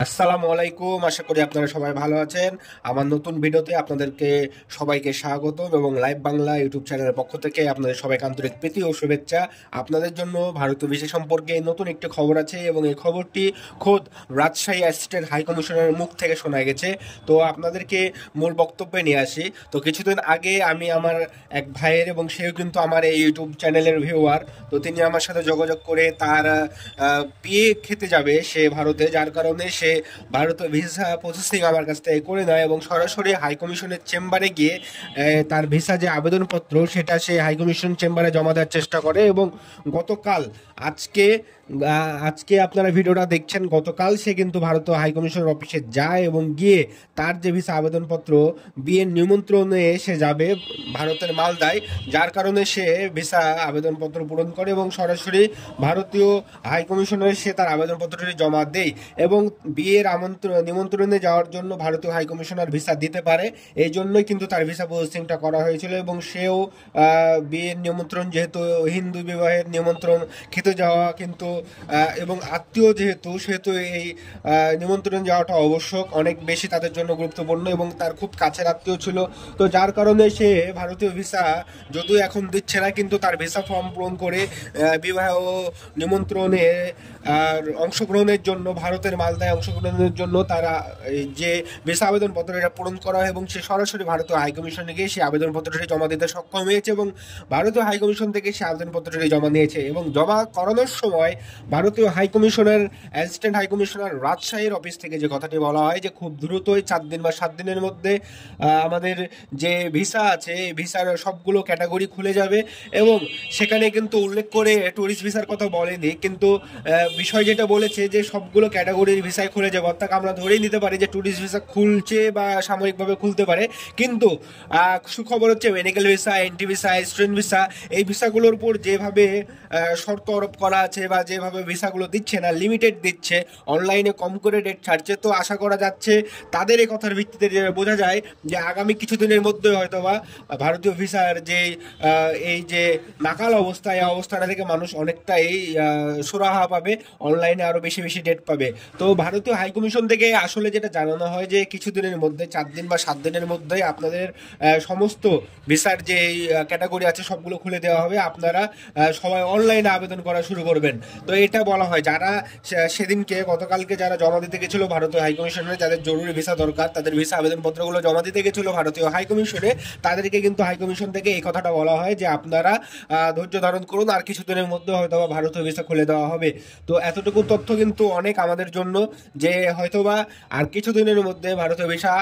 আসসালামু আলাইকুম। আশা করি আপনারা সবাই ভালো আছেন। আমার নতুন ভিডিওতে আপনাদেরকে সবাইকে স্বাগতম এবং লাইভ বাংলা ইউটিউব চ্যানেলের পক্ষ থেকে আপনাদের সবাইকে আন্তরিক প্রীতি ও শুভেচ্ছা। আপনাদের জন্য ভারতীয় ভিসা সম্পর্কে নতুন একটি খবর আছে এবং এই খবরটি খোদ রাজশাহী অ্যাসিস্ট্যান্ট হাই কমিশনারের মুখ থেকে শোনা গেছে। তো আপনাদেরকে মূল বক্তব্যে নিয়ে আসি। তো কিছুদিন আগে আমি আমার এক ভাইয়ের, এবং সেও কিন্তু আমার এই ইউটিউব চ্যানেলের ভিউয়ার, তো তিনি আমার সাথে যোগাযোগ করে তার বিয়ে খেতে যাবে সে ভারতে, যার কারণে সে ভারতে ভিসা প্রসেসিং আমার কাছ থেকে করে নেয় এবং সরাসরি হাই কমিশনের চেম্বারে গিয়ে তার ভিসা যে আবেদনপত্র সেটা সে হাই কমিশন চেম্বারে জমা দেওয়ার চেষ্টা করে। এবং গতকাল আজকে আজকে আপনারা ভিডিওটা দেখছেন, গতকাল সে কিন্তু ভারতীয় হাই কমিশনের অফিসে যায় এবং গিয়ে তার যে ভিসা আবেদনপত্র বিয়ের নিমন্ত্রণে সে যাবে ভারতের মালদায়, যার কারণে সে ভিসা আবেদনপত্র পূরণ করে এবং সরাসরি ভারতীয় হাই কমিশনে সে তার আবেদনপত্রটি জমা দেয় এবং বিয়ের নিমন্ত্রণে যাওয়ার জন্য ভারতীয় হাই কমিশনার ভিসা দিতে পারে। এই জন্যই কিন্তু তার ভিসা প্রসেসিংটা করা হয়েছিল এবং সেও বিয়ের নিমন্ত্রণ, যেহেতু হিন্দু বিবাহের নিমন্ত্রণ খেতে যাওয়া কিন্তু এবং আত্মীয় যেহেতু, সেহেতু এই নিমন্ত্রণ যাওয়াটা আবশ্যক, অনেক বেশি তাদের জন্য গুরুত্বপূর্ণ এবং তার খুব কাছের আত্মীয় ছিল। তো যার কারণে সে ভারতীয় ভিসা যদিও এখন দিচ্ছে না, কিন্তু তার ভিসা ফর্ম পূরণ করে বিবাহ নিমন্ত্রণে অংশগ্রহণের জন্য, ভারতের মালদায় অংশগ্রহণের জন্য তারা যে ভিসা আবেদনপত্র এটা পূরণ করা হয় এবং সে সরাসরি ভারতীয় হাইকমিশনে গিয়ে সেই আবেদনপত্রটি জমা দিতে সক্ষম হয়েছে এবং ভারতীয় হাইকমিশন থেকে সেই আবেদনপত্রটি জমা নিয়েছে। এবং জমা করানোর সময় ভারতীয় হাইকমিশনের অ্যাসিস্ট্যান্ট হাইকমিশনার রাজশাহীর অফিস থেকে যে কথাটি বলা হয় যে খুব দ্রুতই 4 দিন বা 7 দিনের মধ্যে আমাদের যে ভিসা আছে এই ভিসার সবগুলো ক্যাটাগরি খুলে যাবে। এবং সেখানে কিন্তু উল্লেখ করে ট্যুরিস্ট ভিসার কথা বলেনি, কিন্তু বিষয় যেটা বলেছে যে সবগুলো ক্যাটাগরির ভিসায় খুলে যাবে, অর্থাৎ আমরা ধরেই নিতে পারি যে ট্যুরিস্ট ভিসা খুলছে বা সাময়িকভাবে খুলতে পারে। কিন্তু সুখবর হচ্ছে medical visa, N T visa, student visa, এই ভিসাগুলোর উপর যেভাবে শর্ত আরোপ করা আছে বা যেভাবে ভিসাগুলো দিচ্ছে না, লিমিটেড দিচ্ছে, অনলাইনে কম করে ডেট ছাড়ছে, তো আশা করা যাচ্ছে তাদের এই কথার ভিত্তিতে যে বোঝা যায় যে আগামী কিছুদিনের মধ্যে হয়তো বা ভারতীয় ভিসার যে এই যে নাকাল অবস্থা, এই অবস্থাটা থেকে মানুষ অনেকটাই সুরাহা পাবে, অনলাইনে আরও বেশি বেশি ডেট পাবে। তো ভারতীয় হাইকমিশন থেকে আসলে যেটা জানানো হয় যে কিছুদিনের মধ্যে, 4 দিন বা 7 দিনের মধ্যেই আপনাদের সমস্ত ভিসার যে ক্যাটাগরি আছে সবগুলো খুলে দেওয়া হবে, আপনারা সবাই অনলাইনে আবেদন করা শুরু করবেন। তো এটা বলা হয় যারা সেদিনকে গতকালকে যারা জমা দিতে গেছিলো ভারতীয় হাইকমিশনে, যাদের জরুরি ভিসা দরকার, তাদের ভিসা আবেদনপত্রগুলো জমা দিতে গেছিলো ভারতীয় হাইকমিশনে, তাদেরকে কিন্তু হাইকমিশন থেকে এই কথাটা বলা হয় যে আপনারা ধৈর্য ধারণ করুন, আর কিছুদিনের মধ্যে হয়তো বা ভারতীয় ভিসা খুলে দেওয়া হবে। তো এতটুকু তথ্য কিন্তু অনেক আমাদের জন্য যে হয়তোবা আর কিছুদিনের মধ্যে ভারতীয় ভিসা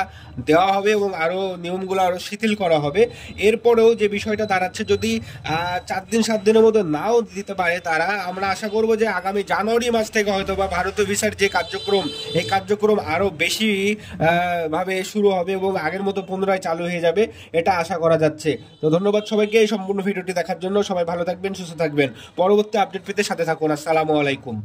দেওয়া হবে এবং আরও নিয়মগুলো আরও শিথিল করা হবে। এরপরেও যে বিষয়টা দাঁড়াচ্ছে, যদি 4 দিন 7 দিনের মধ্যে নাও দিতে পারে তারা, আমরা আশা করব যে আগামী জানুয়ারি মাস থেকে হয়তো বা ভারতীয় ভিসার যে কার্যক্রম, এই কার্যক্রম আরও বেশি ভাবে শুরু হবে এবং আগের মতো পুনরায় চালু হয়ে যাবে, এটা আশা করা যাচ্ছে। তো ধন্যবাদ সবাইকে এই সম্পূর্ণ ভিডিওটি দেখার জন্য। সবাই ভালো থাকবেন, সুস্থ থাকবেন। পরবর্তী আপডেট পেতে সাথে থাকুন। আসসালামু আলাইকুম।